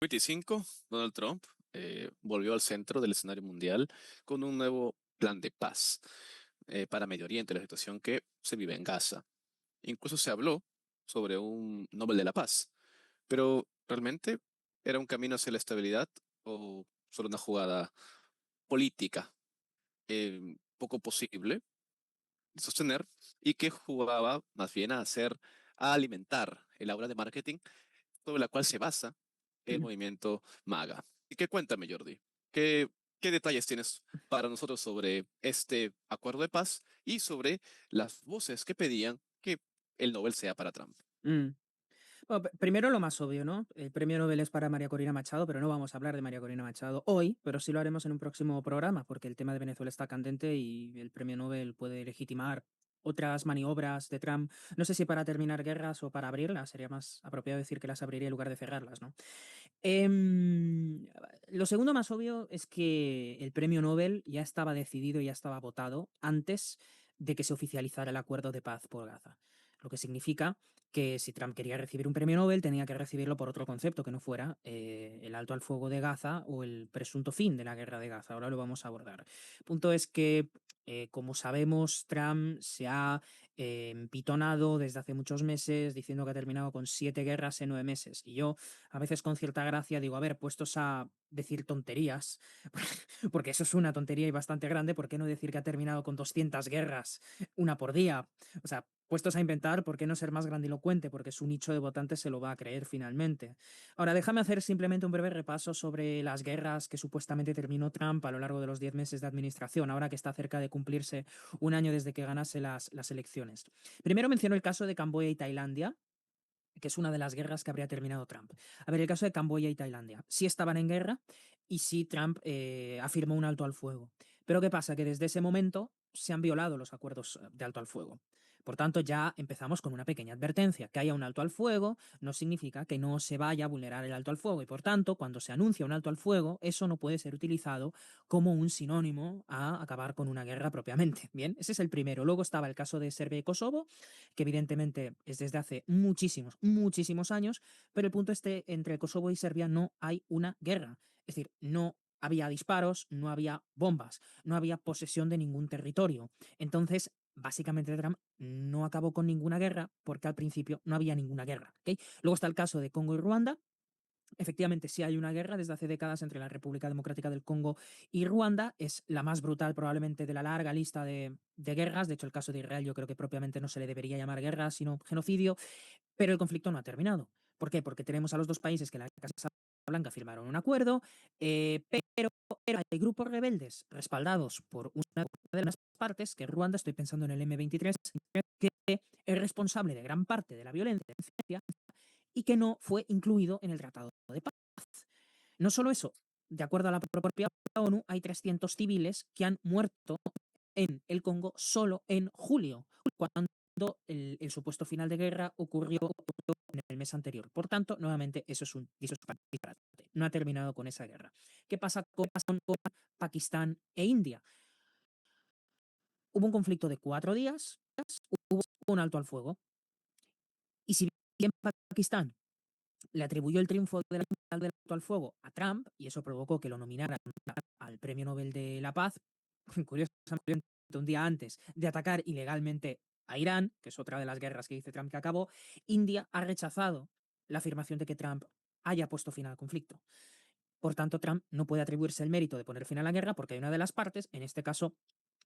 25, Donald Trump volvió al centro del escenario mundial con un nuevo plan de paz para Medio Oriente, la situación que se vive en Gaza. Incluso se habló sobre un Nobel de la Paz, pero ¿realmente era un camino hacia la estabilidad o solo una jugada política poco posible de sostener y que jugaba más bien a alimentar el aura de marketing sobre la cual se basa el movimiento MAGA? ¿Y qué cuéntame, Jordi? ¿Qué, qué detalles tienes para nosotros sobre este acuerdo de paz y sobre las voces que pedían que el Nobel sea para Trump? Mm. Bueno, primero lo más obvio, ¿no? El premio Nobel es para María Corina Machado, pero no vamos a hablar de María Corina Machado hoy, pero sí lo haremos en un próximo programa, porque el tema de Venezuela está candente y el premio Nobel puede legitimar otras maniobras de Trump. No sé si para terminar guerras o para abrirlas, sería más apropiado decir que las abriría en lugar de cerrarlas, ¿no? Em, lo segundo más obvio es que el premio Nobel ya estaba decidido, ya estaba votado antes de que se oficializara el acuerdo de paz por Gaza. Lo que significa que si Trump quería recibir un premio Nobel, tenía que recibirlo por otro concepto que no fuera el alto al fuego de Gaza o el presunto fin de la guerra de Gaza. Ahora lo vamos a abordar. El punto es que, como sabemos, Trump se ha empitonado desde hace muchos meses diciendo que ha terminado con 7 guerras en 9 meses. Y yo, a veces con cierta gracia, digo, a ver, puestos a decir tonterías, porque eso es una tontería y bastante grande, ¿por qué no decir que ha terminado con 200 guerras, una por día? O sea, puestos a inventar, ¿por qué no ser más grandilocuente? Porque su nicho de votantes se lo va a creer finalmente. Ahora, déjame hacer simplemente un breve repaso sobre las guerras que supuestamente terminó Trump a lo largo de los 10 meses de administración, ahora que está cerca de cumplirse un año desde que ganase las elecciones. Primero menciono el caso de Camboya y Tailandia, que es una de las guerras que habría terminado Trump. A ver, el caso de Camboya y Tailandia. Sí estaban en guerra y sí Trump afirmó un alto al fuego. Pero ¿qué pasa? Que desde ese momento se han violado los acuerdos de alto al fuego. Por tanto, ya empezamos con una pequeña advertencia. Que haya un alto al fuego no significa que no se vaya a vulnerar el alto al fuego. Y por tanto, cuando se anuncia un alto al fuego, eso no puede ser utilizado como un sinónimo a acabar con una guerra propiamente. Bien, ese es el primero. Luego estaba el caso de Serbia y Kosovo, que evidentemente es desde hace muchísimos, muchísimos años, pero el punto es que entre Kosovo y Serbia no hay una guerra. Es decir, no había disparos, no había bombas, no había posesión de ningún territorio. Entonces, básicamente Trump no acabó con ninguna guerra porque al principio no había ninguna guerra. ¿Okay? Luego está el caso de Congo y Ruanda. Efectivamente, sí hay una guerra desde hace décadas entre la República Democrática del Congo y Ruanda. Es la más brutal probablemente de la larga lista de guerras. De hecho, el caso de Israel yo creo que propiamente no se le debería llamar guerra, sino genocidio. Pero el conflicto no ha terminado. ¿Por qué? Porque tenemos a los dos países que en la Casa Blanca firmaron un acuerdo, pero hay grupos rebeldes respaldados por una de las partes, que es Ruanda, estoy pensando en el M23, que es responsable de gran parte de la violencia y que no fue incluido en el Tratado de Paz. No solo eso, de acuerdo a la propia ONU, hay 300 civiles que han muerto en el Congo solo en julio, cuando el supuesto final de guerra ocurrió en el mes anterior. Por tanto, nuevamente, eso es un disparate. No ha terminado con esa guerra. ¿Qué pasa con Pakistán e India? Hubo un conflicto de 4 días, hubo un alto al fuego. Y si bien Pakistán le atribuyó el triunfo del alto al fuego a Trump, y eso provocó que lo nominaran al Premio Nobel de la Paz, curiosamente un día antes de atacar ilegalmente a Irán, que es otra de las guerras que dice Trump que acabó, India ha rechazado la afirmación de que Trump haya puesto fin al conflicto. Por tanto, Trump no puede atribuirse el mérito de poner fin a la guerra porque hay una de las partes, en este caso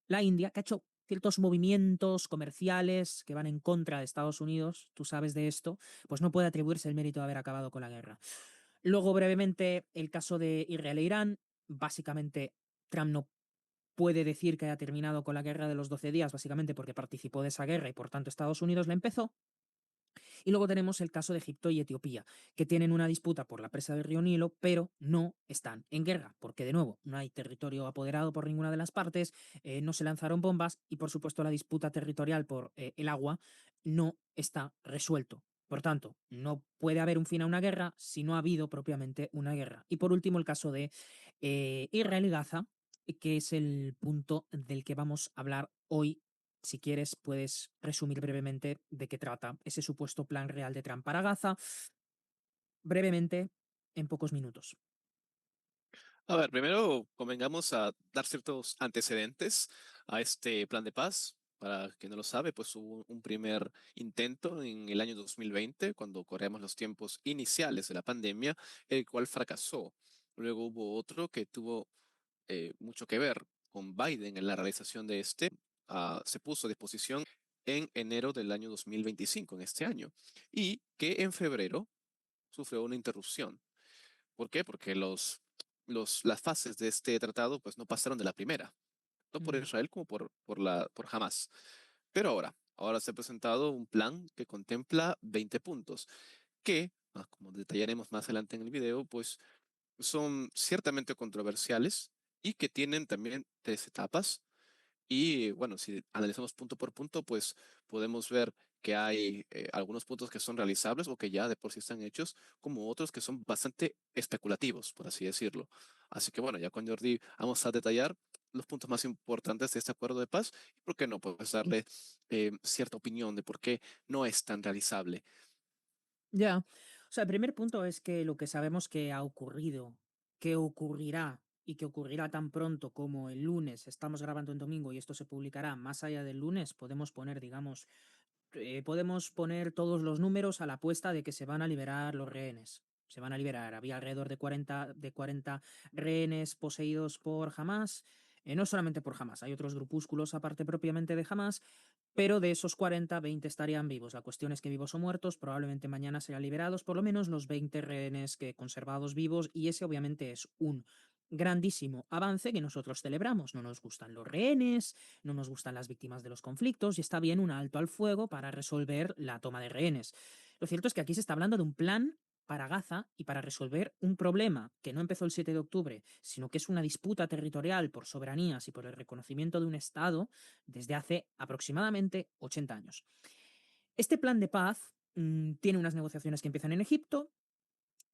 la India, que ha hecho ciertos movimientos comerciales que van en contra de Estados Unidos, tú sabes de esto, pues no puede atribuirse el mérito de haber acabado con la guerra. Luego, brevemente, el caso de Israel e Irán. Básicamente, Trump no puede decir que haya terminado con la guerra de los 12 días, básicamente porque participó de esa guerra y por tanto Estados Unidos la empezó. Y luego tenemos el caso de Egipto y Etiopía, que tienen una disputa por la presa del río Nilo, pero no están en guerra, porque de nuevo no hay territorio apoderado por ninguna de las partes, no se lanzaron bombas y por supuesto la disputa territorial por el agua no está resuelto. Por tanto, no puede haber un fin a una guerra si no ha habido propiamente una guerra. Y por último, el caso de Israel y Gaza, que es el punto del que vamos a hablar hoy. Si quieres, puedes resumir brevemente de qué trata ese supuesto plan real de Trump para Gaza. Brevemente, en pocos minutos. A ver, primero convengamos a dar ciertos antecedentes a este plan de paz. Para quien no lo sabe, pues hubo un primer intento en el año 2020, cuando corremos los tiempos iniciales de la pandemia, el cual fracasó. Luego hubo otro que tuvo mucho que ver con Biden en la realización de este. Se puso a disposición en enero del año 2025, en este año, y que en febrero sufrió una interrupción. ¿Por qué? Porque las fases de este tratado pues no pasaron de la primera, no por Mm. Israel como por Hamas. Pero ahora se ha presentado un plan que contempla 20 puntos, que, como detallaremos más adelante en el video, pues son ciertamente controversiales y que tienen también tres etapas. Y bueno, si analizamos punto por punto, pues podemos ver que hay algunos puntos que son realizables o que ya de por sí están hechos, como otros que son bastante especulativos, por así decirlo. Así que bueno, ya con Jordi vamos a detallar los puntos más importantes de este acuerdo de paz y por qué no, pues darle cierta opinión de por qué no es tan realizable. Ya. O sea, el primer punto es que lo que sabemos que ha ocurrido, que ocurrirá y que ocurrirá tan pronto como el lunes, estamos grabando en domingo y esto se publicará más allá del lunes, podemos poner, digamos, podemos poner todos los números a la apuesta de que se van a liberar los rehenes. Se van a liberar. Había alrededor de 40 rehenes poseídos por Hamas. No solamente por Hamas, hay otros grupúsculos aparte propiamente de Hamas, pero de esos 40, 20 estarían vivos. La cuestión es que vivos o muertos, probablemente mañana serán liberados por lo menos los 20 rehenes que conservados vivos, y ese obviamente es un grandísimo avance que nosotros celebramos. No nos gustan los rehenes, no nos gustan las víctimas de los conflictos y está bien un alto al fuego para resolver la toma de rehenes. Lo cierto es que aquí se está hablando de un plan para Gaza y para resolver un problema que no empezó el 7 de octubre, sino que es una disputa territorial por soberanías y por el reconocimiento de un Estado desde hace aproximadamente 80 años. Este plan de paz tiene unas negociaciones que empiezan en Egipto,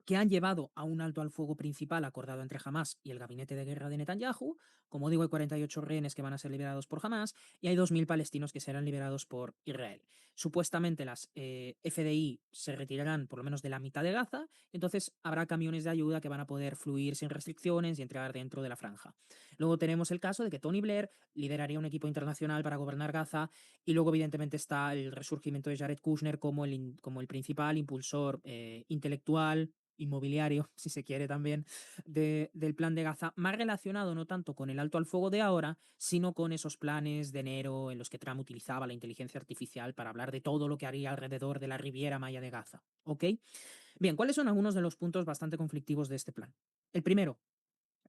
que han llevado a un alto al fuego principal acordado entre Hamas y el gabinete de guerra de Netanyahu. Como digo, hay 48 rehenes que van a ser liberados por Hamas y hay 2.000 palestinos que serán liberados por Israel. Supuestamente las FDI se retirarán por lo menos de la mitad de Gaza, entonces habrá camiones de ayuda que van a poder fluir sin restricciones y entregar dentro de la franja. Luego tenemos el caso de que Tony Blair lideraría un equipo internacional para gobernar Gaza, y luego evidentemente está el resurgimiento de Jared Kushner como el principal impulsor intelectual, inmobiliario, si se quiere también, del plan de Gaza, más relacionado no tanto con el alto al fuego de ahora, sino con esos planes de enero en los que Trump utilizaba la inteligencia artificial para hablar de todo lo que haría alrededor de la Riviera Maya de Gaza. ¿Ok? Bien, ¿cuáles son algunos de los puntos bastante conflictivos de este plan? El primero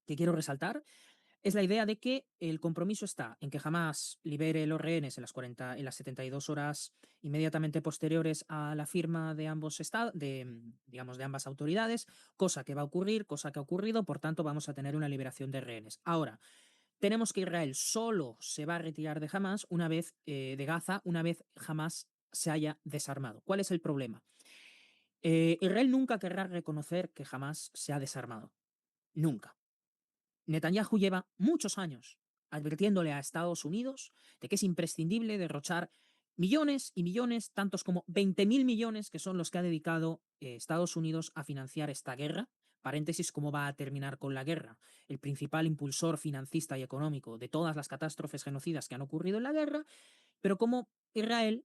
que quiero resaltar es la idea de que el compromiso está en que jamás libere los rehenes en las 72 horas inmediatamente posteriores a la firma de ambos estados, digamos, de ambas autoridades, cosa que va a ocurrir, cosa que ha ocurrido, por tanto vamos a tener una liberación de rehenes. Ahora, tenemos que Israel solo se va a retirar de Hamas una vez, de Gaza, una vez Hamas se haya desarmado. ¿Cuál es el problema? Israel nunca querrá reconocer que Hamas se ha desarmado. Nunca. Netanyahu lleva muchos años advirtiéndole a Estados Unidos de que es imprescindible derrochar millones y millones, tantos como 20.000 millones, que son los que ha dedicado Estados Unidos a financiar esta guerra. Paréntesis, ¿cómo va a terminar con la guerra? El principal impulsor financista y económico de todas las catástrofes genocidas que han ocurrido en la guerra, pero como Israel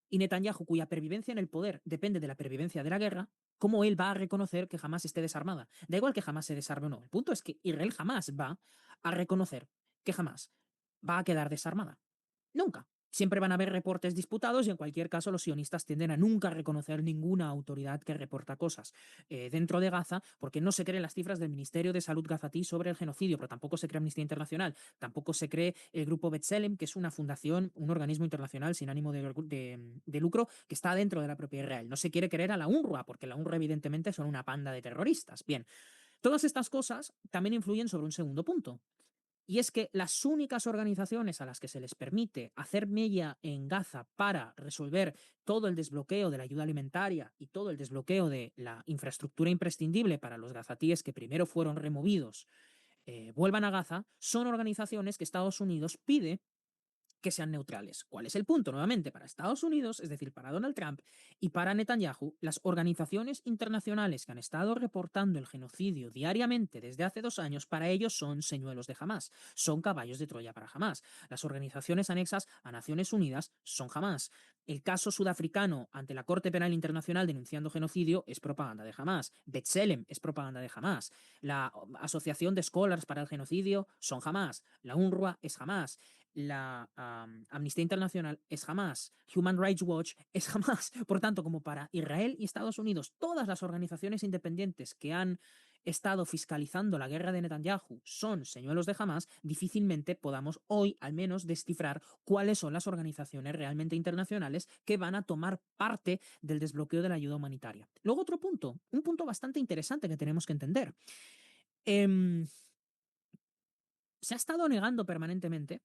y Netanyahu, cuya pervivencia en el poder depende de la pervivencia de la guerra, ¿cómo él va a reconocer que jamás esté desarmada? Da igual que jamás se desarme o no. El punto es que Israel jamás va a reconocer que jamás va a quedar desarmada. Nunca. Siempre van a haber reportes disputados y en cualquier caso los sionistas tienden a nunca reconocer ninguna autoridad que reporta cosas dentro de Gaza, porque no se creen las cifras del Ministerio de Salud gazatí sobre el genocidio, pero tampoco se cree Amnistía Internacional, tampoco se cree el grupo B'Tselem, que es una fundación, un organismo internacional sin ánimo de lucro que está dentro de la propia Israel. No se quiere creer a la UNRWA, porque la UNRWA evidentemente son una panda de terroristas. Bien, todas estas cosas también influyen sobre un segundo punto. Y es que las únicas organizaciones a las que se les permite hacer mella en Gaza para resolver todo el desbloqueo de la ayuda alimentaria y todo el desbloqueo de la infraestructura imprescindible para los gazatíes que primero fueron removidos vuelvan a Gaza, son organizaciones que Estados Unidos pide que sean neutrales. ¿Cuál es el punto? Nuevamente, para Estados Unidos, es decir, para Donald Trump y para Netanyahu, las organizaciones internacionales que han estado reportando el genocidio diariamente desde hace 2 años, para ellos son señuelos de Hamás, son caballos de Troya para Hamás. Las organizaciones anexas a Naciones Unidas son Hamás. El caso sudafricano ante la Corte Penal Internacional denunciando genocidio es propaganda de Hamás. B'Tselem es propaganda de Hamás. La Asociación de Scholars para el Genocidio son Hamás. La UNRWA es Hamás. La Amnistía Internacional es Hamás. Human Rights Watch es Hamás. Por tanto, como para Israel y Estados Unidos, todas las organizaciones independientes que han estado fiscalizando la guerra de Netanyahu son señuelos de Hamás, difícilmente podamos hoy al menos descifrar cuáles son las organizaciones realmente internacionales que van a tomar parte del desbloqueo de la ayuda humanitaria. Luego otro punto, un punto bastante interesante que tenemos que entender. Se ha estado negando permanentemente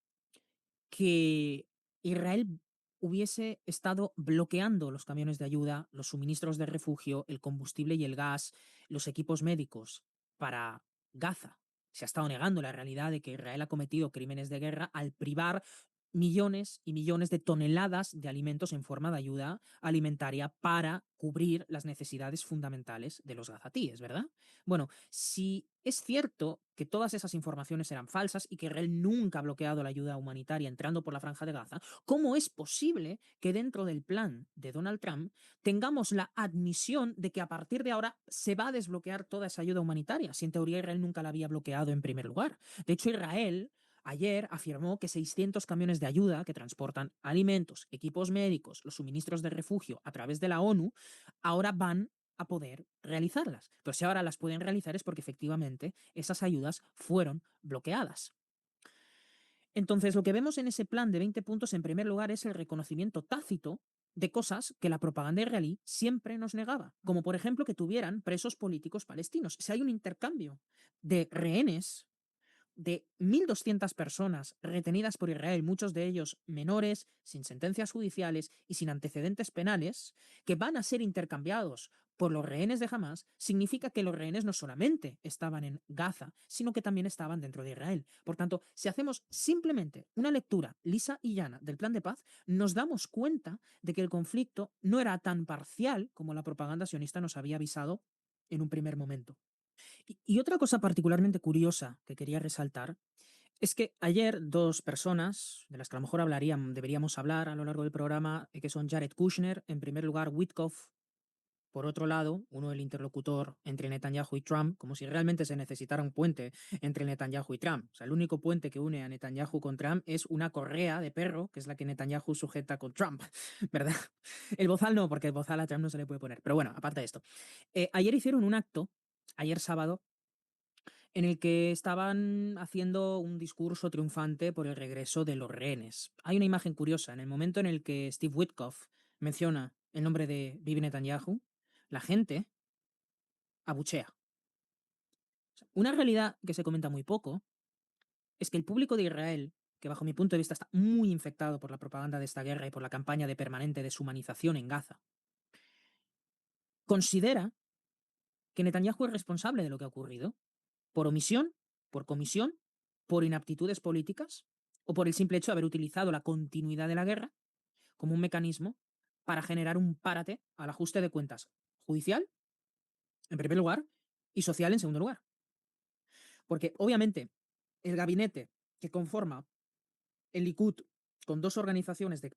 que Israel hubiese estado bloqueando los camiones de ayuda, los suministros de refugio, el combustible y el gas, los equipos médicos para Gaza. Se ha estado negando la realidad de que Israel ha cometido crímenes de guerra al privar millones y millones de toneladas de alimentos en forma de ayuda alimentaria para cubrir las necesidades fundamentales de los gazatíes, ¿verdad? Bueno, si es cierto que todas esas informaciones eran falsas y que Israel nunca ha bloqueado la ayuda humanitaria entrando por la Franja de Gaza, ¿cómo es posible que dentro del plan de Donald Trump tengamos la admisión de que a partir de ahora se va a desbloquear toda esa ayuda humanitaria, si en teoría Israel nunca la había bloqueado en primer lugar? De hecho, Israel ayer afirmó que 600 camiones de ayuda que transportan alimentos, equipos médicos, los suministros de refugio a través de la ONU, ahora van a poder realizarlas. Pero si ahora las pueden realizar es porque efectivamente esas ayudas fueron bloqueadas. Entonces, lo que vemos en ese plan de 20 puntos, en primer lugar, es el reconocimiento tácito de cosas que la propaganda israelí siempre nos negaba, como por ejemplo que tuvieran presos políticos palestinos. Si hay un intercambio de rehenes de 1.200 personas retenidas por Israel, muchos de ellos menores, sin sentencias judiciales y sin antecedentes penales, que van a ser intercambiados por los rehenes de Hamas, significa que los rehenes no solamente estaban en Gaza, sino que también estaban dentro de Israel. Por tanto, si hacemos simplemente una lectura lisa y llana del plan de paz, nos damos cuenta de que el conflicto no era tan parcial como la propaganda sionista nos había avisado en un primer momento. Y otra cosa particularmente curiosa que quería resaltar es que ayer dos personas, de las que a lo mejor deberíamos hablar a lo largo del programa, que son Jared Kushner, en primer lugar, Witkoff, por otro lado, uno el interlocutor entre Netanyahu y Trump, como si realmente se necesitara un puente entre Netanyahu y Trump. O sea, el único puente que une a Netanyahu con Trump es una correa de perro, que es la que Netanyahu sujeta con Trump, ¿verdad? El bozal no, porque el bozal a Trump no se le puede poner. Pero bueno, aparte de esto. Ayer hicieron un acto, ayer sábado, en el que estaban haciendo un discurso triunfante por el regreso de los rehenes. Hay una imagen curiosa. En el momento en el que Steve Witkoff menciona el nombre de Bibi Netanyahu, la gente abuchea. Una realidad que se comenta muy poco es que el público de Israel, que bajo mi punto de vista está muy infectado por la propaganda de esta guerra y por la campaña de permanente deshumanización en Gaza, considera que Netanyahu es responsable de lo que ha ocurrido por omisión, por comisión, por inaptitudes políticas o por el simple hecho de haber utilizado la continuidad de la guerra como un mecanismo para generar un párate al ajuste de cuentas judicial, en primer lugar, y social, en segundo lugar. Porque obviamente el gabinete que conforma el Likud con dos organizaciones de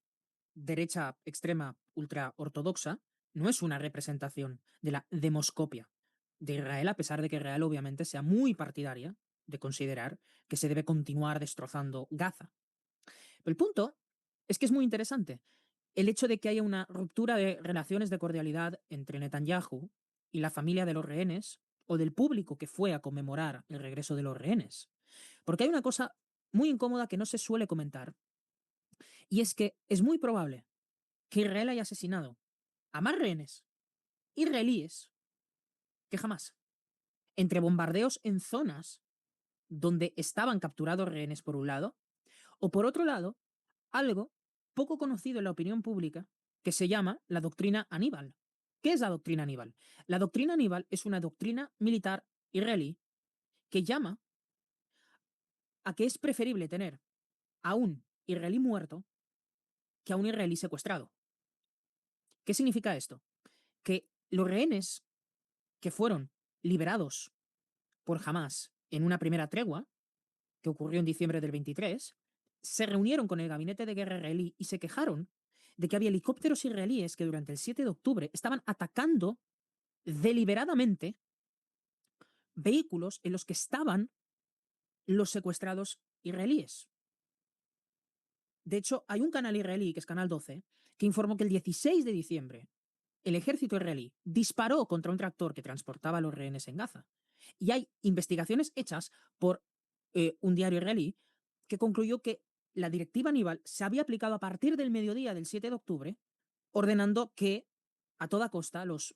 derecha extrema ultra ortodoxa no es una representación de la demoscopia de Israel, a pesar de que Israel obviamente sea muy partidaria de considerar que se debe continuar destrozando Gaza. Pero el punto es que es muy interesante el hecho de que haya una ruptura de relaciones de cordialidad entre Netanyahu y la familia de los rehenes o del público que fue a conmemorar el regreso de los rehenes. Porque hay una cosa muy incómoda que no se suele comentar, y es que es muy probable que Israel haya asesinado a más rehenes israelíes que jamás, entre bombardeos en zonas donde estaban capturados rehenes por un lado, o por otro lado, algo poco conocido en la opinión pública que se llama la doctrina Aníbal. ¿Qué es la doctrina Aníbal? La doctrina Aníbal es una doctrina militar israelí que llama a que es preferible tener a un israelí muerto que a un israelí secuestrado. ¿Qué significa esto? Que los rehenes que fueron liberados por Hamas en una primera tregua, que ocurrió en diciembre del 23, se reunieron con el gabinete de guerra israelí y se quejaron de que había helicópteros israelíes que durante el 7 de octubre estaban atacando deliberadamente vehículos en los que estaban los secuestrados israelíes. De hecho, hay un canal israelí, que es Canal 12, que informó que el 16 de diciembre el ejército israelí disparó contra un tractor que transportaba a los rehenes en Gaza. Y hay investigaciones hechas por un diario israelí que concluyó que la directiva Aníbal se había aplicado a partir del mediodía del 7 de octubre, ordenando que a toda costa los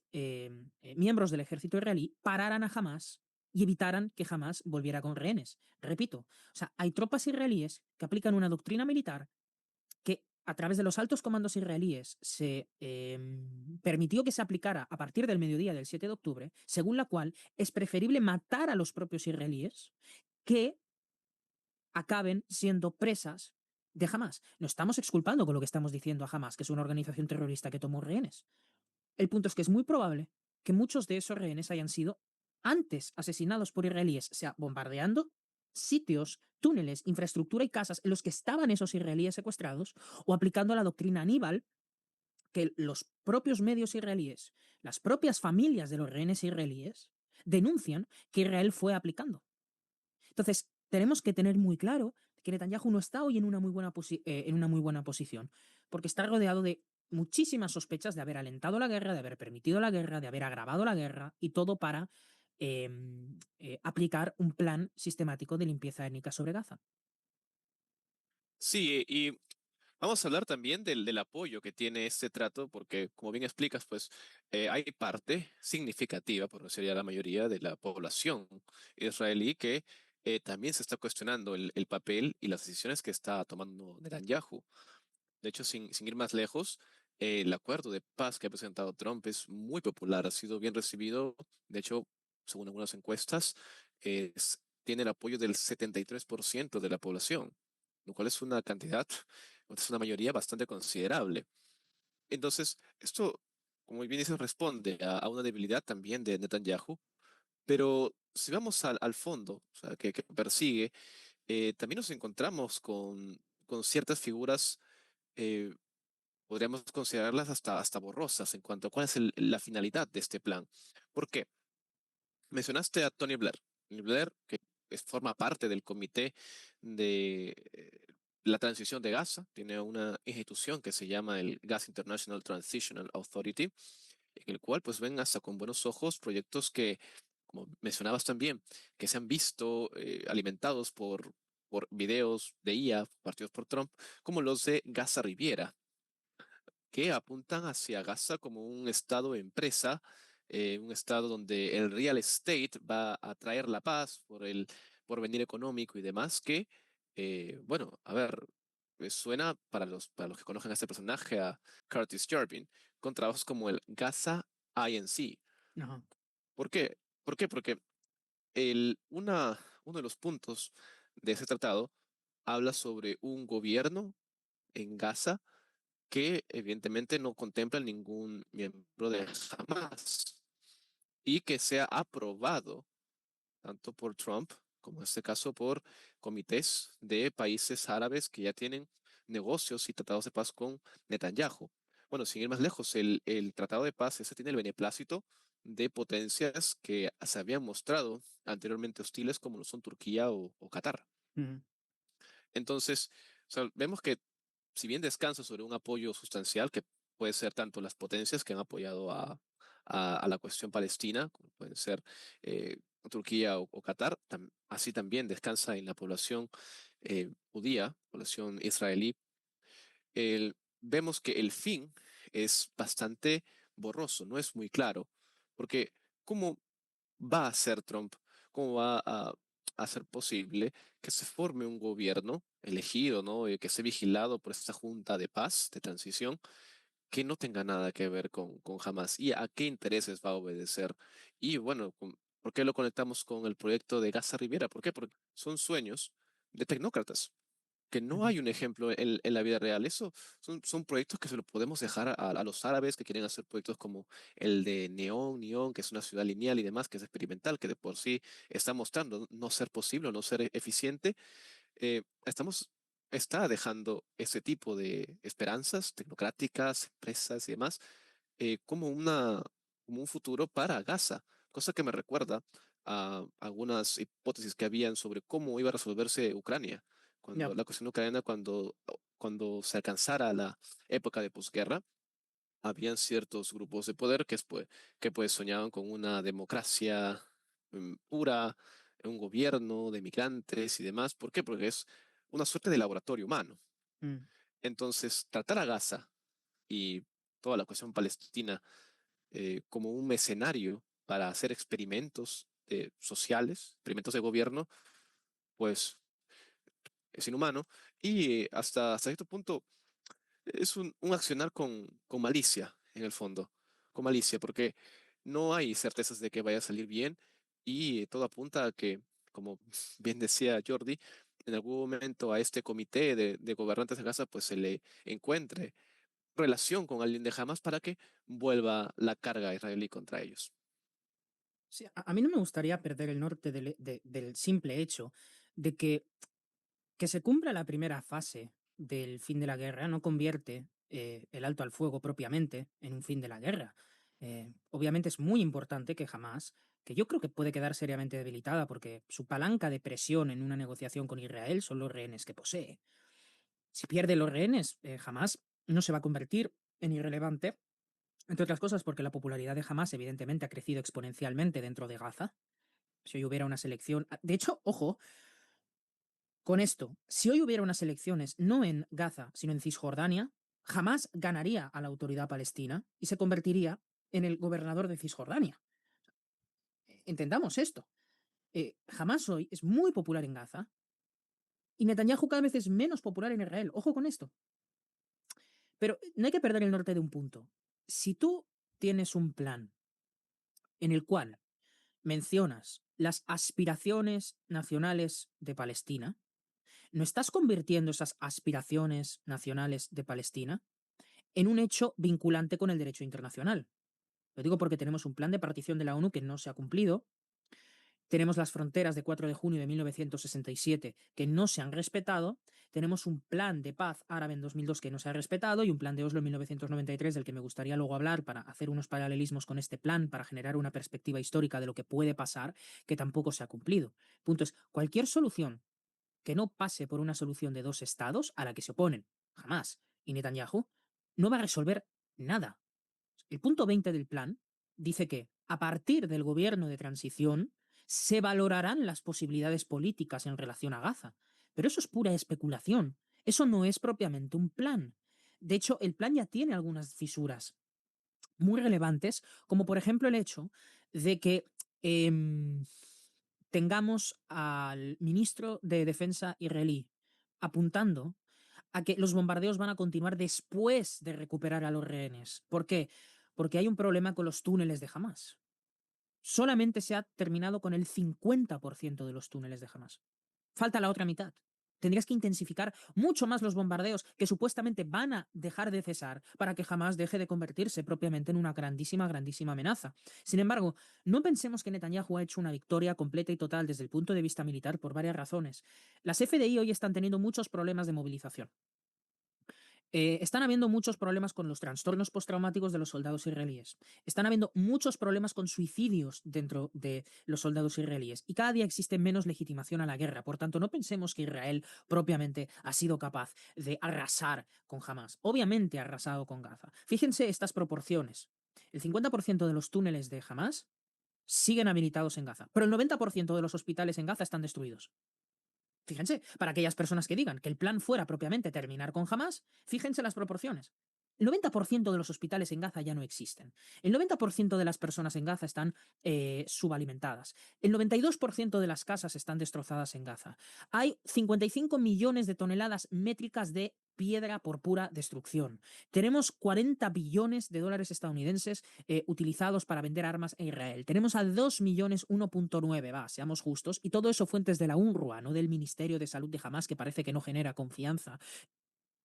miembros del ejército israelí pararan a Hamas y evitaran que Hamas volviera con rehenes. Repito, o sea, hay tropas israelíes que aplican una doctrina militar que a través de los altos comandos israelíes se permitió que se aplicara a partir del mediodía del 7 de octubre, según la cual es preferible matar a los propios israelíes que acaben siendo presas de Hamas. No estamos exculpando con lo que estamos diciendo a Hamas, que es una organización terrorista que tomó rehenes. El punto es que es muy probable que muchos de esos rehenes hayan sido antes asesinados por israelíes, sea bombardeando sitios, túneles, infraestructura y casas en los que estaban esos israelíes secuestrados, o aplicando la doctrina Aníbal, que los propios medios israelíes, las propias familias de los rehenes israelíes, denuncian que Israel fue aplicando. Entonces, tenemos que tener muy claro que Netanyahu no está hoy en una muy buena posición, porque está rodeado de muchísimas sospechas de haber alentado la guerra, de haber permitido la guerra, de haber agravado la guerra, y todo para aplicar un plan sistemático de limpieza étnica sobre Gaza. Sí, y vamos a hablar también del apoyo que tiene este trato, porque como bien explicas, pues hay parte significativa, por no decir ya la mayoría de la población israelí que también se está cuestionando el papel y las decisiones que está tomando Netanyahu. De hecho, sin ir más lejos, el acuerdo de paz que ha presentado Trump es muy popular, ha sido bien recibido. De hecho, según algunas encuestas, tiene el apoyo del 73% de la población, lo cual es una cantidad, es una mayoría bastante considerable. Entonces, esto, como bien dices, responde a una debilidad también de Netanyahu, pero si vamos al fondo, o sea, que persigue, también nos encontramos con ciertas figuras. eh, Podríamos considerarlas hasta borrosas en cuanto a cuál es la finalidad de este plan. ¿Por qué? Mencionaste a Tony Blair. Tony Blair, que forma parte del comité de la transición de Gaza, tiene una institución que se llama el Gas International Transitional Authority, en el cual pues ven hasta con buenos ojos proyectos que, como mencionabas también, que se han visto alimentados por videos de IA partidos por Trump, como los de Gaza Riviera, que apuntan hacia Gaza como un estado empresa, un estado donde el real estate va a traer la paz por el porvenir económico y demás, que, bueno, a ver, suena para los que conocen a este personaje, a Curtis Jarvin, con trabajos como el Gaza INC. Ajá. ¿Por qué? ¿Por qué? Porque uno de los puntos de ese tratado habla sobre un gobierno en Gaza que evidentemente no contempla ningún miembro de Hamas y que sea aprobado tanto por Trump como en este caso por comités de países árabes que ya tienen negocios y tratados de paz con Netanyahu. Bueno, sin ir más lejos, el tratado de paz ese tiene el beneplácito de potencias que se habían mostrado anteriormente hostiles como lo son Turquía o Qatar. Ujú. Entonces, o sea, vemos que si bien descansa sobre un apoyo sustancial, que puede ser tanto las potencias que han apoyado a la cuestión palestina, como pueden ser Turquía o Qatar, así también descansa en la población judía, población israelí. Vemos que el fin es bastante borroso, no es muy claro, porque ¿cómo va a hacer Trump? ¿Cómo va a hacer posible que se forme un gobierno elegido, ¿no? Que esté vigilado por esta junta de paz, de transición, que no tenga nada que ver con Hamas? ¿Y a qué intereses va a obedecer? Y bueno, ¿por qué lo conectamos con el proyecto de Gaza Riviera? ¿Por qué? Porque son sueños de tecnócratas. que no Ujú. hay un ejemplo en la vida real. Eso son proyectos que se lo podemos dejar a los árabes que quieren hacer proyectos como el de Neón, que es una ciudad lineal y demás, que es experimental, que de por sí está mostrando no ser posible o no ser eficiente. Estamos, está dejando ese tipo de esperanzas tecnocráticas, empresas y demás, como un futuro para Gaza, cosa que me recuerda a algunas hipótesis que habían sobre cómo iba a resolverse Ucrania, Ya. cuando la cuestión ucraniana, cuando se alcanzara la época de posguerra, habían ciertos grupos de poder que pues soñaban con una democracia pura, un gobierno de migrantes y demás. ¿Por qué? Porque es una suerte de laboratorio humano. Mm. Entonces, tratar a Gaza y toda la cuestión palestina como un escenario para hacer experimentos sociales, experimentos de gobierno, pues es inhumano y hasta cierto punto es un accionar con malicia, en el fondo, con malicia, porque no hay certezas de que vaya a salir bien y todo apunta a que, como bien decía Jordi, en algún momento a este comité de gobernantes de Gaza pues se le encuentre relación con alguien de Hamas para que vuelva la carga israelí contra ellos. Sí, a mí no me gustaría perder el norte del simple hecho de que se cumpla la primera fase del fin de la guerra no convierte el alto al fuego propiamente en un fin de la guerra. Obviamente es muy importante que jamás, que yo creo que puede quedar seriamente debilitada porque su palanca de presión en una negociación con Israel son los rehenes que posee. Si pierde los rehenes, jamás no se va a convertir en irrelevante, entre otras cosas porque la popularidad de Hamas evidentemente ha crecido exponencialmente dentro de Gaza. Si hoy hubiera una selección... De hecho, ojo, con esto, si hoy hubiera unas elecciones no en Gaza, sino en Cisjordania, jamás ganaría a la autoridad palestina y se convertiría en el gobernador de Cisjordania. Entendamos esto. Jamás hoy es muy popular en Gaza y Netanyahu cada vez es menos popular en Israel. Ojo con esto. Pero no hay que perder el norte de un punto. Si tú tienes un plan en el cual mencionas las aspiraciones nacionales de Palestina, ¿no estás convirtiendo esas aspiraciones nacionales de Palestina en un hecho vinculante con el derecho internacional? Lo digo porque tenemos un plan de partición de la ONU que no se ha cumplido, tenemos las fronteras de 4 de junio de 1967 que no se han respetado, tenemos un plan de paz árabe en 2002 que no se ha respetado y un plan de Oslo en 1993 del que me gustaría luego hablar para hacer unos paralelismos con este plan, para generar una perspectiva histórica de lo que puede pasar, que tampoco se ha cumplido. Punto es, cualquier solución que no pase por una solución de dos estados a la que se oponen jamás y Netanyahu, no va a resolver nada. El punto 20 del plan dice que a partir del gobierno de transición se valorarán las posibilidades políticas en relación a Gaza. Pero eso es pura especulación. Eso no es propiamente un plan. De hecho, el plan ya tiene algunas fisuras muy relevantes, como por ejemplo el hecho de que tengamos al ministro de Defensa israelí apuntando a que los bombardeos van a continuar después de recuperar a los rehenes. ¿Por qué? Porque hay un problema con los túneles de Hamas. Solamente se ha terminado con el 50% de los túneles de Hamas. Falta la otra mitad. Tendrías que intensificar mucho más los bombardeos que supuestamente van a dejar de cesar para que jamás deje de convertirse propiamente en una grandísima, grandísima amenaza. Sin embargo, no pensemos que Netanyahu ha hecho una victoria completa y total desde el punto de vista militar por varias razones. Las FDI hoy están teniendo muchos problemas de movilización. Están habiendo muchos problemas con los trastornos postraumáticos de los soldados israelíes. Están habiendo muchos problemas con suicidios dentro de los soldados israelíes. Y cada día existe menos legitimación a la guerra. Por tanto, no pensemos que Israel propiamente ha sido capaz de arrasar con Hamas. Obviamente ha arrasado con Gaza. Fíjense estas proporciones. El 50% de los túneles de Hamas siguen habilitados en Gaza, pero el 90% de los hospitales en Gaza están destruidos. Fíjense, para aquellas personas que digan que el plan fuera propiamente terminar con Hamas, fíjense las proporciones. El 90% de los hospitales en Gaza ya no existen. El 90% de las personas en Gaza están subalimentadas. El 92% de las casas están destrozadas en Gaza. Hay 55 millones de toneladas métricas de piedra por pura destrucción. Tenemos 40 billones de dólares estadounidenses utilizados para vender armas a Israel. Tenemos a 2 millones 1.9, seamos justos, y todo eso fuentes de la UNRWA, no del Ministerio de Salud de Hamas, que parece que no genera confianza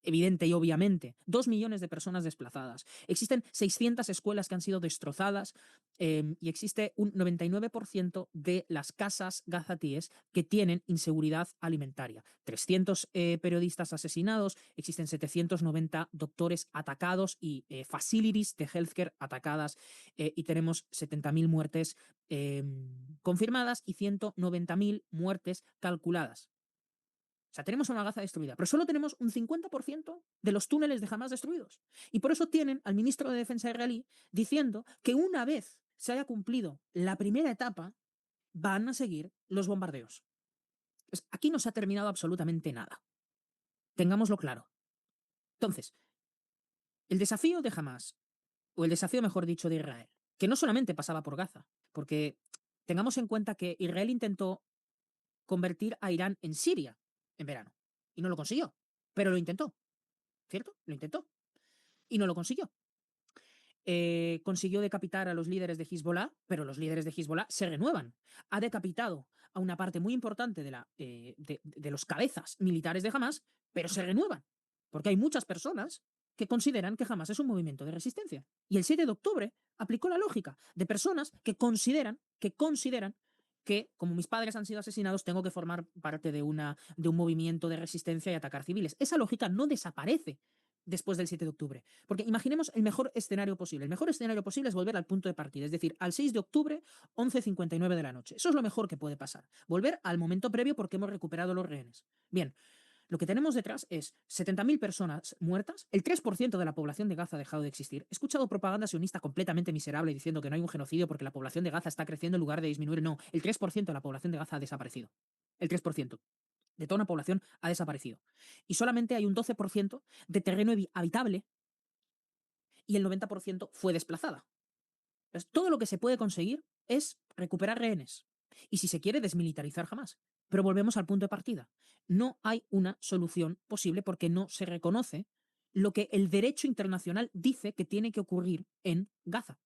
evidente y obviamente. 2 millones de personas desplazadas. Existen 600 escuelas que han sido destrozadas y existe un 99% de las casas gazatíes que tienen inseguridad alimentaria. 300 periodistas asesinados, existen 790 doctores atacados y facilities de healthcare atacadas y tenemos 70.000 muertes confirmadas y 190.000 muertes calculadas. O sea, tenemos una Gaza destruida, pero solo tenemos un 50% de los túneles de Hamas destruidos. Y por eso tienen al ministro de Defensa israelí diciendo que una vez se haya cumplido la primera etapa, van a seguir los bombardeos. Pues aquí no se ha terminado absolutamente nada. Tengámoslo claro. Entonces, el desafío de Hamas, o el desafío, mejor dicho, de Israel, que no solamente pasaba por Gaza, porque tengamos en cuenta que Israel intentó convertir a Irán en Siria en verano y no lo consiguió, pero lo intentó. ¿Cierto? Lo intentó y no lo consiguió. Consiguió decapitar a los líderes de Hezbollah, pero los líderes de Hezbollah se renuevan. Ha decapitado a una parte muy importante de los cabezas militares de Hamas, pero se renuevan. Porque hay muchas personas que consideran que Hamas es un movimiento de resistencia. Y el 7 de octubre aplicó la lógica de personas que consideran que, como mis padres han sido asesinados, tengo que formar parte de un movimiento de resistencia y atacar civiles. Esa lógica no desaparece después del 7 de octubre. Porque imaginemos el mejor escenario posible. El mejor escenario posible es volver al punto de partida, es decir, al 6 de octubre, 11:59 de la noche. Eso es lo mejor que puede pasar. Volver al momento previo porque hemos recuperado los rehenes. Bien, lo que tenemos detrás es 70.000 personas muertas, el 3% de la población de Gaza ha dejado de existir. He escuchado propaganda sionista completamente miserable diciendo que no hay un genocidio porque la población de Gaza está creciendo en lugar de disminuir. No, el 3% de la población de Gaza ha desaparecido. El 3% de toda una población ha desaparecido. Y solamente hay un 12% de terreno habitable y el 90% fue desplazada. Entonces, todo lo que se puede conseguir es recuperar rehenes. Y si se quiere, desmilitarizar jamás. Pero volvemos al punto de partida. No hay una solución posible porque no se reconoce lo que el derecho internacional dice que tiene que ocurrir en Gaza,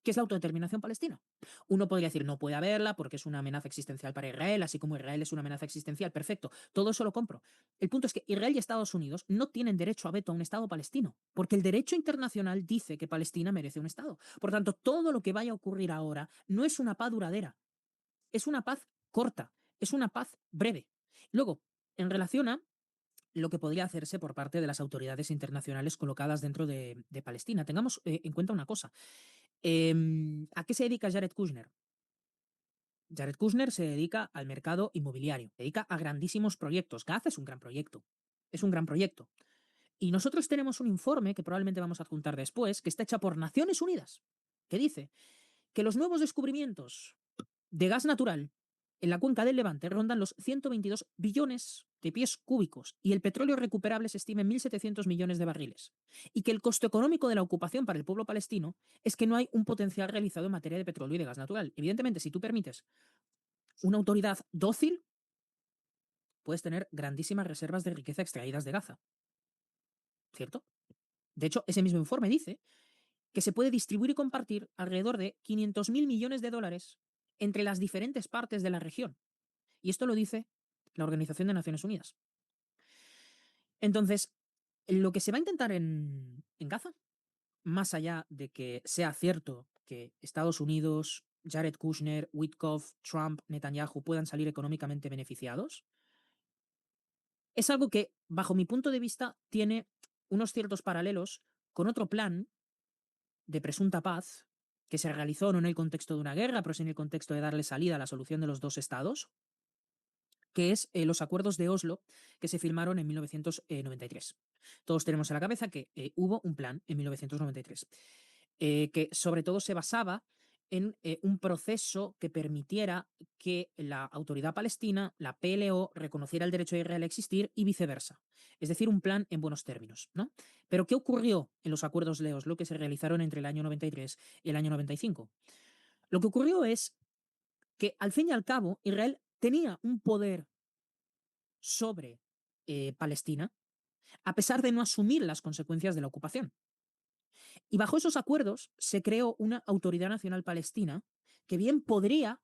que es la autodeterminación palestina. Uno podría decir, no puede haberla porque es una amenaza existencial para Israel, así como Israel es una amenaza existencial. Perfecto, todo eso lo compro. El punto es que Israel y Estados Unidos no tienen derecho a veto a un Estado palestino, porque el derecho internacional dice que Palestina merece un Estado. Por tanto, todo lo que vaya a ocurrir ahora no es una paz duradera, es una paz corta, es una paz breve. Luego, en relación a lo que podría hacerse por parte de las autoridades internacionales colocadas dentro de Palestina. Tengamos en cuenta una cosa. ¿A qué se dedica Jared Kushner? Jared Kushner se dedica al mercado inmobiliario, se dedica a grandísimos proyectos. Gaza es un gran proyecto. Es un gran proyecto. Y nosotros tenemos un informe que probablemente vamos a adjuntar después, que está hecha por Naciones Unidas, que dice que los nuevos descubrimientos de gas natural en la cuenca del Levante rondan los 122 billones de pies cúbicos y el petróleo recuperable se estima en 1.700 millones de barriles. Y que el costo económico de la ocupación para el pueblo palestino es que no hay un potencial realizado en materia de petróleo y de gas natural. Evidentemente, si tú permites una autoridad dócil, puedes tener grandísimas reservas de riqueza extraídas de Gaza. ¿Cierto? De hecho, ese mismo informe dice que se puede distribuir y compartir alrededor de 500.000 millones de dólares entre las diferentes partes de la región. Y esto lo dice la Organización de Naciones Unidas. Entonces, lo que se va a intentar en Gaza, más allá de que sea cierto que Estados Unidos, Jared Kushner, Witkoff, Trump, Netanyahu puedan salir económicamente beneficiados, es algo que, bajo mi punto de vista, tiene unos ciertos paralelos con otro plan de presunta paz que se realizó no en el contexto de una guerra, pero sí en el contexto de darle salida a la solución de los dos estados, que es los acuerdos de Oslo que se firmaron en 1993. Todos tenemos en la cabeza que hubo un plan en 1993 que sobre todo se basaba en un proceso que permitiera que la autoridad palestina, la PLO, reconociera el derecho de Israel a existir y viceversa. Es decir, un plan en buenos términos, ¿no? Pero ¿qué ocurrió en los acuerdos de Oslo que se realizaron entre el año 93 y el año 95? Lo que ocurrió es que, al fin y al cabo, Israel tenía un poder sobre Palestina, a pesar de no asumir las consecuencias de la ocupación. Y bajo esos acuerdos se creó una autoridad nacional palestina que bien podría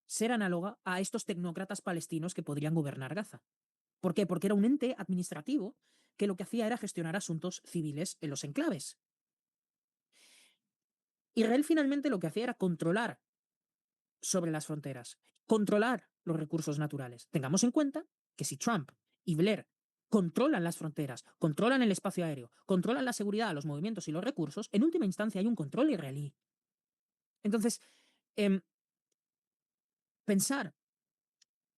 ser análoga a estos tecnócratas palestinos que podrían gobernar Gaza. ¿Por qué? Porque era un ente administrativo que lo que hacía era gestionar asuntos civiles en los enclaves. Israel finalmente lo que hacía era controlar sobre las fronteras, controlar los recursos naturales. Tengamos en cuenta que si Trump y Blair controlan las fronteras, controlan el espacio aéreo, controlan la seguridad, los movimientos y los recursos, en última instancia hay un control israelí. Entonces, eh, pensar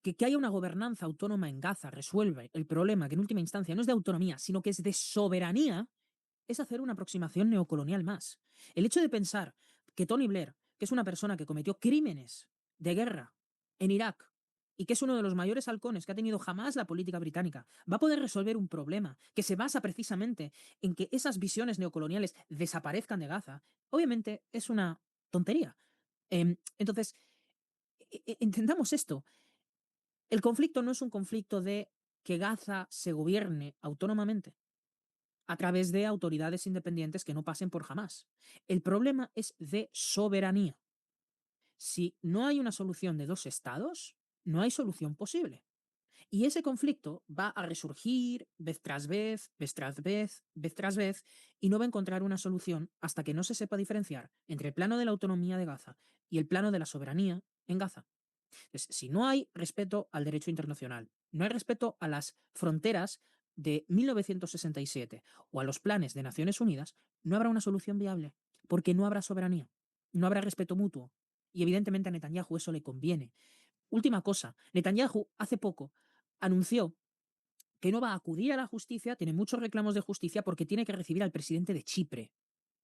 que haya una gobernanza autónoma en Gaza resuelve el problema que en última instancia no es de autonomía, sino que es de soberanía, es hacer una aproximación neocolonial más. El hecho de pensar que Tony Blair, que es una persona que cometió crímenes de guerra en Irak y que es uno de los mayores halcones que ha tenido jamás la política británica, va a poder resolver un problema que se basa precisamente en que esas visiones neocoloniales desaparezcan de Gaza, obviamente es una tontería. Entonces, entendamos esto. El conflicto no es un conflicto de que Gaza se gobierne autónomamente a través de autoridades independientes que no pasen por Hamás. El problema es de soberanía. Si no hay una solución de dos estados, no hay solución posible. Y ese conflicto va a resurgir vez tras vez, vez tras vez, vez tras vez, y no va a encontrar una solución hasta que no se sepa diferenciar entre el plano de la autonomía de Gaza y el plano de la soberanía en Gaza. Entonces, si no hay respeto al derecho internacional, no hay respeto a las fronteras de 1967 o a los planes de Naciones Unidas, no habrá una solución viable, porque no habrá soberanía, no habrá respeto mutuo. Y evidentemente a Netanyahu eso le conviene. Última cosa, Netanyahu hace poco anunció que no va a acudir a la justicia, tiene muchos reclamos de justicia porque tiene que recibir al presidente de Chipre.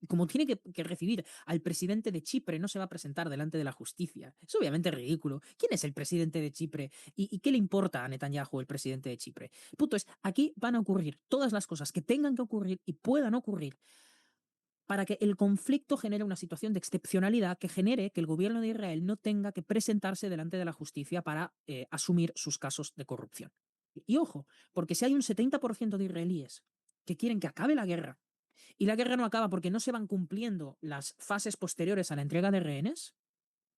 Como tiene que recibir al presidente de Chipre, no se va a presentar delante de la justicia. Es obviamente ridículo. ¿Quién es el presidente de Chipre? ¿Y qué le importa a Netanyahu, el presidente de Chipre? Punto es, aquí van a ocurrir todas las cosas que tengan que ocurrir y puedan ocurrir para que el conflicto genere una situación de excepcionalidad que genere que el gobierno de Israel no tenga que presentarse delante de la justicia para asumir sus casos de corrupción. Y ojo, porque si hay un 70% de israelíes que quieren que acabe la guerra y la guerra no acaba porque no se van cumpliendo las fases posteriores a la entrega de rehenes,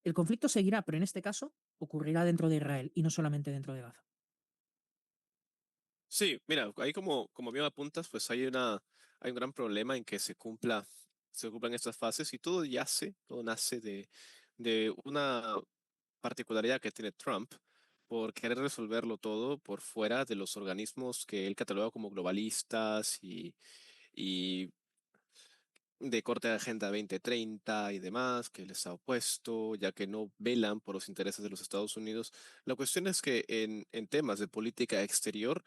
el conflicto seguirá, pero en este caso ocurrirá dentro de Israel y no solamente dentro de Gaza. Sí, mira, ahí como bien apuntas, pues hay un gran problema en que se cumplan estas fases y todo nace de una particularidad que tiene Trump por querer resolverlo todo por fuera de los organismos que él cataloga como globalistas y de corte de Agenda 2030 y demás, que les ha opuesto, ya que no velan por los intereses de los Estados Unidos. La cuestión es que en temas de política exterior,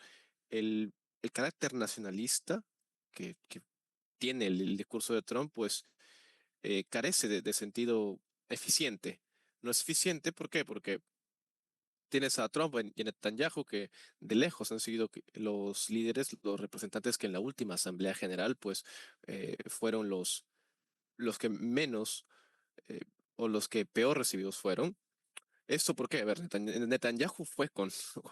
el carácter nacionalista que tiene el discurso de Trump, pues carece de sentido eficiente. No es eficiente, ¿por qué? Porque tienes a Trump y a Netanyahu que de lejos han sido los líderes, los representantes que en la última Asamblea General, pues fueron los que menos eh, o los que peor recibidos fueron. ¿Esto por qué? A ver, Netanyahu fue con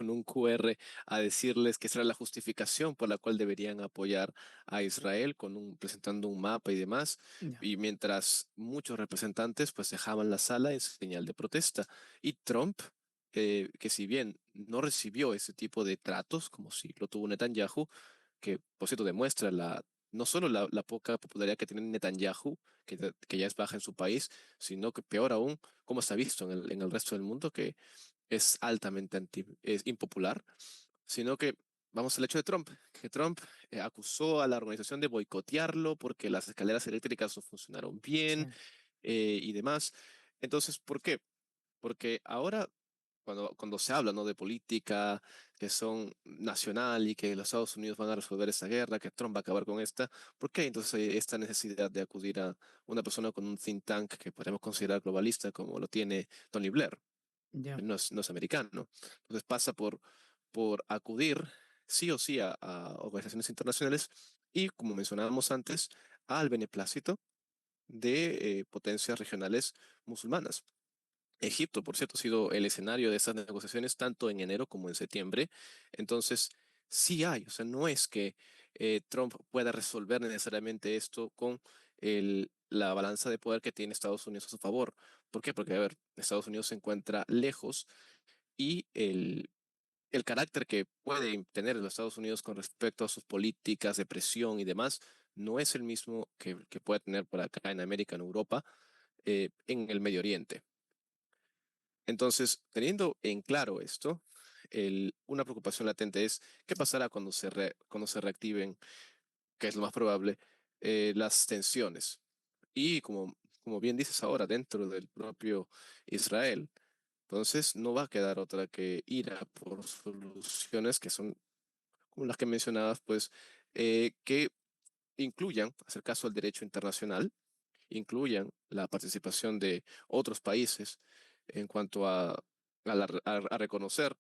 un QR a decirles que esa era la justificación por la cual deberían apoyar a Israel, presentando un mapa y demás, Ya. y mientras muchos representantes pues dejaban la sala en señal de protesta. Y Trump, que si bien no recibió ese tipo de tratos, como si lo tuvo Netanyahu, que por cierto demuestra no solo la poca popularidad que tiene Netanyahu, que ya es baja en su país, sino que peor aún, como se ha visto en el resto del mundo, que es es impopular, sino que vamos al hecho de Trump, que Trump acusó a la organización de boicotearlo porque las escaleras eléctricas no funcionaron Sí. bien y demás. Entonces, ¿por qué? Porque ahora cuando se habla, ¿no?, de política, que son nacional y que los Estados Unidos van a resolver esta guerra, que Trump va a acabar con esta, ¿por qué entonces hay esta necesidad de acudir a una persona con un think tank que podemos considerar globalista como lo tiene Tony Blair? Ya. Él no es americano. Entonces pasa por acudir sí o sí a organizaciones internacionales y, como mencionábamos antes, al beneplácito de potencias regionales musulmanas. Egipto, por cierto, ha sido el escenario de estas negociaciones tanto en enero como en septiembre. Entonces, sí hay, o sea, no es que Trump pueda resolver necesariamente esto con la balanza de poder que tiene Estados Unidos a su favor. ¿Por qué? Porque, a ver, Estados Unidos se encuentra lejos y el carácter que puede tener los Estados Unidos con respecto a sus políticas de presión y demás no es el mismo que puede tener por acá en América, en Europa, en el Medio Oriente. Entonces, teniendo en claro esto, una preocupación latente es qué pasará cuando se reactiven, que es lo más probable, las tensiones. Y como bien dices ahora, dentro del propio Israel. Entonces, no va a quedar otra que ir a por soluciones que son como las que mencionabas, pues, que incluyan, hacer caso al derecho internacional, incluyan la participación de otros países en cuanto a reconocer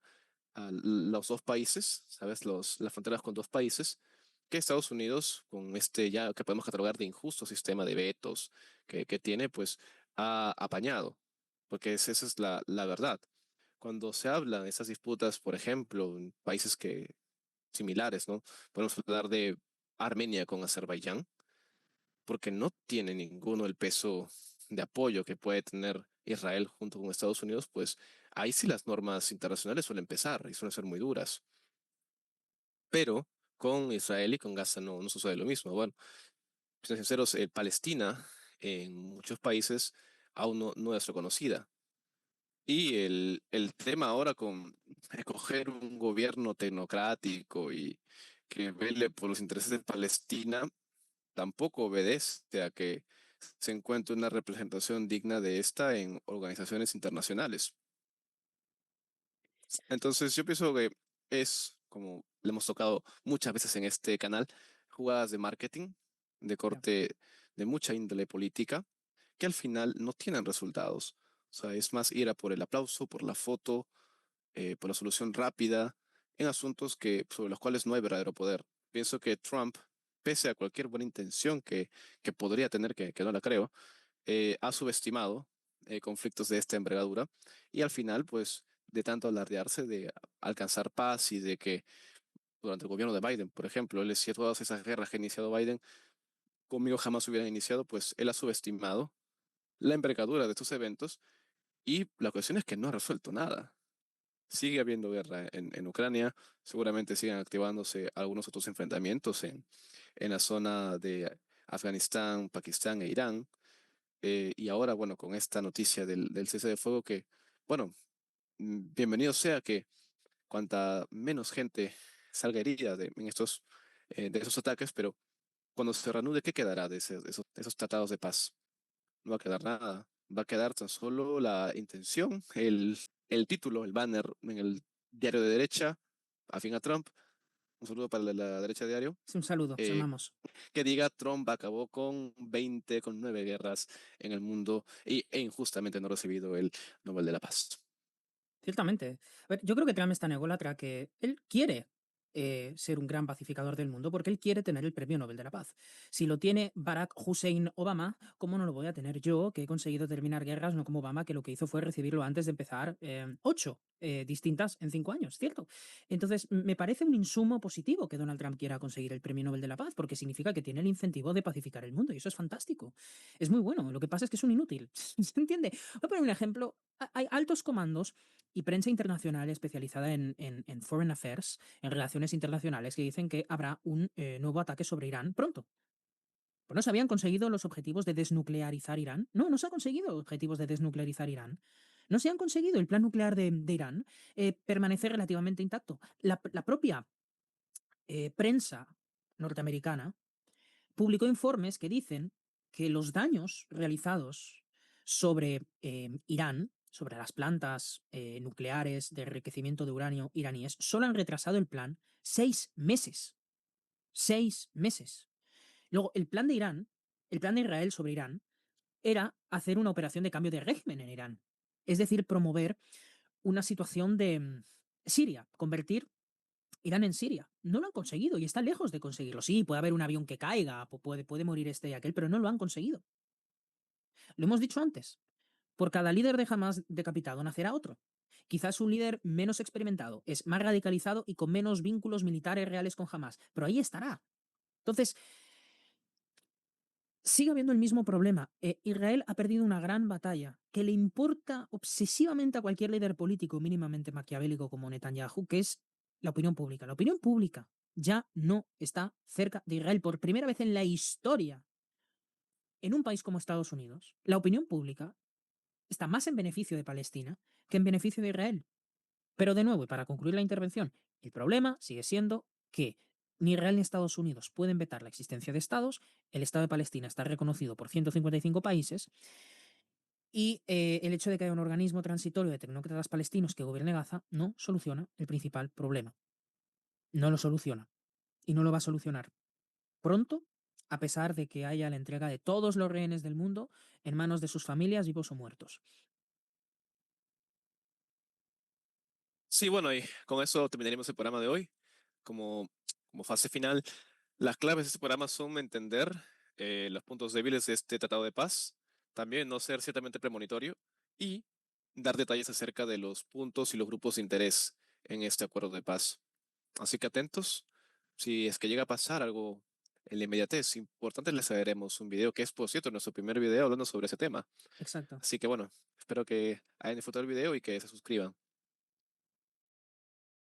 a los dos países, ¿sabes? Las fronteras con dos países, que Estados Unidos, con este ya que podemos catalogar de injusto sistema de vetos que tiene, pues ha apañado, porque esa es la verdad. Cuando se hablan de esas disputas, por ejemplo, en países similares, ¿no? Podemos hablar de Armenia con Azerbaiyán, porque no tiene ninguno el peso de apoyo que puede tener Israel junto con Estados Unidos, pues ahí sí las normas internacionales suelen pesar y suelen ser muy duras. Pero con Israel y con Gaza no sucede lo mismo. Bueno, siendo sinceros, Palestina en muchos países aún no es reconocida. Y el tema ahora con escoger un gobierno tecnocrático y que vele por los intereses de Palestina tampoco obedece a que se encuentre una representación digna de esta en organizaciones internacionales. Entonces, yo pienso que es, como le hemos tocado muchas veces en este canal, jugadas de marketing, de Ya. corte de mucha índole política, que al final no tienen resultados. O sea, es más ir a por el aplauso, por la foto, por la solución rápida en asuntos sobre los cuales no hay verdadero poder. Pienso que Trump, pese a cualquier buena intención que podría tener, que no la creo, ha subestimado conflictos de esta envergadura y al final, pues, de tanto alardearse de alcanzar paz y de que durante el gobierno de Biden, por ejemplo, él decía todas esas guerras que ha iniciado Biden, conmigo jamás hubieran iniciado, pues él ha subestimado la envergadura de estos eventos y la cuestión es que no ha resuelto nada. Sigue habiendo guerra en Ucrania, seguramente siguen activándose algunos otros enfrentamientos en la zona de Afganistán, Pakistán e Irán. Y ahora, bueno, con esta noticia del cese de fuego que, bueno, bienvenido sea que cuanta menos gente salga herida de esos ataques, pero cuando se reanude, ¿qué quedará de esos tratados de paz? No va a quedar nada. Va a quedar tan solo la intención, el título, el banner en el diario de derecha, afín a Trump. Un saludo para la derecha diario. Sí, un saludo, os eh, amamos. que diga Trump acabó con 9 guerras en el mundo e injustamente no ha recibido el Nobel de la Paz. Ciertamente. A ver, yo creo que Trump es tan ególatra que él quiere ser un gran pacificador del mundo porque él quiere tener el premio Nobel de la Paz. Si lo tiene Barack Hussein Obama, ¿cómo no lo voy a tener yo, que he conseguido terminar guerras, no como Obama, que lo que hizo fue recibirlo antes de empezar 8 distintas en 5 años, ¿cierto? Entonces, me parece un insumo positivo que Donald Trump quiera conseguir el premio Nobel de la Paz porque significa que tiene el incentivo de pacificar el mundo y eso es fantástico. Es muy bueno. Lo que pasa es que es un inútil. ¿Se entiende? Voy a poner un ejemplo. Hay altos comandos y prensa internacional especializada en Foreign Affairs, en relaciones internacionales, que dicen que habrá un nuevo ataque sobre Irán pronto. Pues no se habían conseguido los objetivos de desnuclearizar Irán. No, no se han conseguido objetivos de desnuclearizar Irán. No se han conseguido el plan nuclear de Irán permanece relativamente intacto. La propia prensa norteamericana publicó informes que dicen que los daños realizados sobre Irán sobre las plantas nucleares de enriquecimiento de uranio iraníes solo han retrasado el plan 6 meses. 6 meses. Luego, el plan de Irán, el plan de Israel sobre Irán, era hacer una operación de cambio de régimen en Irán. Es decir, promover una situación de Siria, convertir Irán en Siria. No lo han conseguido y está lejos de conseguirlo. Sí, puede haber un avión que caiga, puede morir este y aquel, pero no lo han conseguido. Lo hemos dicho antes. Por cada líder de Hamas decapitado nacerá otro. Quizás un líder menos experimentado, es más radicalizado y con menos vínculos militares reales con Hamas, pero ahí estará. Entonces, sigue habiendo el mismo problema. Israel ha perdido una gran batalla que le importa obsesivamente a cualquier líder político mínimamente maquiavélico como Netanyahu, que es la opinión pública. La opinión pública ya no está cerca de Israel por primera vez en la historia. En un país como Estados Unidos, la opinión pública está más en beneficio de Palestina que en beneficio de Israel. Pero de nuevo, y para concluir la intervención, el problema sigue siendo que ni Israel ni Estados Unidos pueden vetar la existencia de estados, el Estado de Palestina está reconocido por 155 países y el hecho de que haya un organismo transitorio de tecnócratas palestinos que gobierne Gaza no soluciona el principal problema. No lo soluciona y no lo va a solucionar pronto, a pesar de que haya la entrega de todos los rehenes del mundo en manos de sus familias, vivos o muertos. Sí, bueno, y con eso terminaremos el programa de hoy. Como, como fase final, las claves de este programa son entender los puntos débiles de este tratado de paz, también no ser ciertamente premonitorio y dar detalles acerca de los puntos y los grupos de interés en este acuerdo de paz. Así que atentos, si es que llega a pasar algo en la inmediatez, importante les traeremos un video que es, por cierto, nuestro primer video hablando sobre ese tema. Exacto. Así que bueno, espero que hayan disfrutado el video y que se suscriban.